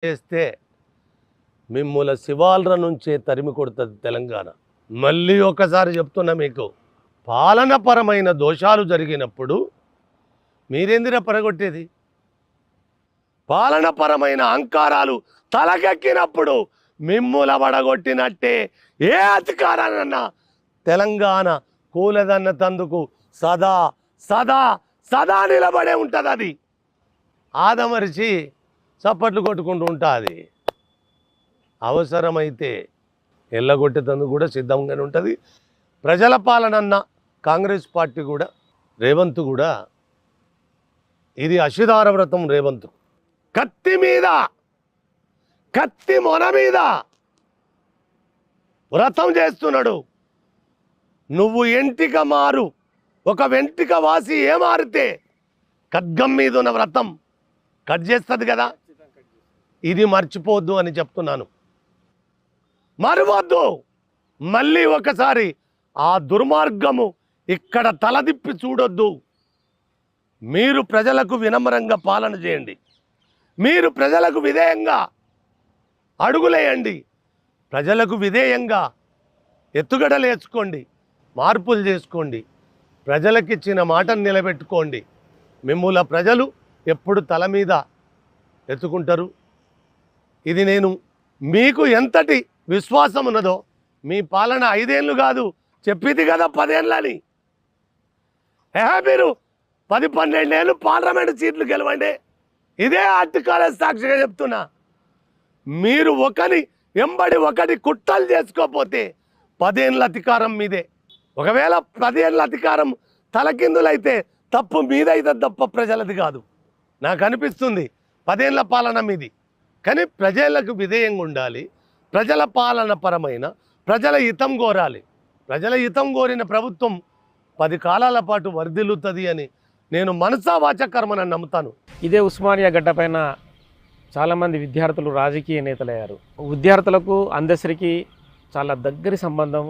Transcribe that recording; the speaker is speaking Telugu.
చేస్తే మిమ్ముల శివాల్ర నుంచే తరిమి కొడుతుంది తెలంగాణ. మళ్ళీ ఒకసారి చెప్తున్నా, మీకు పాలనపరమైన దోషాలు జరిగినప్పుడు మీరెందిరా పడగొట్టేది? పాలనపరమైన అహంకారాలు తలకెక్కినప్పుడు మిమ్ముల పడగొట్టినట్టే ఏ అధికారానన్నా తెలంగాణ కూలదన్న తందుకు సదా సదా సదా నిలబడే ఉంటుంది. అది ఆదమరిచి చప్పట్లు కొట్టుకుంటూ ఉంటుంది. అవసరమైతే ఎల్లగొట్టేందుకు కూడా సిద్ధంగానే ఉంటుంది. ప్రజల పాలనన్న కాంగ్రెస్ పార్టీ కూడా, రేవంత్ కూడా, ఇది అశుధార వ్రతం. రేవంత్ కత్తి మీద, కత్తి మొన మీద వ్రతం చేస్తున్నాడు. నువ్వు ఎంటిక మారు, ఒక వెంటిక వాసి ఏ మారితే ఖడ్గం మీద ఉన్న వ్రతం కట్ చేస్తుంది కదా. ఇది మర్చిపోద్దు అని చెప్తున్నాను. మరవద్దు. మళ్ళీ ఒకసారి ఆ దుర్మార్గము ఇక్కడ తలదిప్పి చూడొద్దు. మీరు ప్రజలకు వినమ్రంగా పాలన చేయండి. మీరు ప్రజలకు విధేయంగా అడుగులేయండి. ప్రజలకు విధేయంగా ఎత్తుగడలేసుకోండి, మార్పులు చేసుకోండి. ప్రజలకిచ్చిన మాటను నిలబెట్టుకోండి. మిమ్ముల ప్రజలు ఎప్పుడు తల మీద ఎత్తుకుంటారు. ఇది నేను మీకు ఎంతటి విశ్వాసం ఉన్నదో, మీ పాలన 5 ఏళ్ళు కాదు చెప్పింది కదా 10 ఏళ్ళని. మీరు 10-12 ఏళ్ళు పార్లమెంటు సీట్లు గెలవండి. ఇదే ఆర్టికల్ సాక్షిగా చెప్తున్నా. మీరు ఒకరి ఎంబడి ఒకటి కుట్రలు చేసుకోకపోతే 10 ఏళ్ళ అధికారం మీదే. ఒకవేళ 10 ఏళ్ళ అధికారం తలకిందులైతే తప్పు మీదైతే తప్ప ప్రజలది కాదు. నాకు అనిపిస్తుంది 10 ఏళ్ళ పాలన మీది. కానీ ప్రజలకు విధేయంగా ఉండాలి. ప్రజల పాలన పరమైన ప్రజల హితం కోరాలి. ప్రజల హితం కోరిన ప్రభుత్వం 10 కాలాల పాటు వర్ధిల్లుతుంది అని నేను మనసా వాచ కర్మను నమ్ముతాను. ఇదే ఉస్మానియా గడ్డపైన చాలామంది విద్యార్థులు రాజకీయ నేతలయ్యారు. విద్యార్థులకు అందరికీ చాలా దగ్గరి సంబంధం.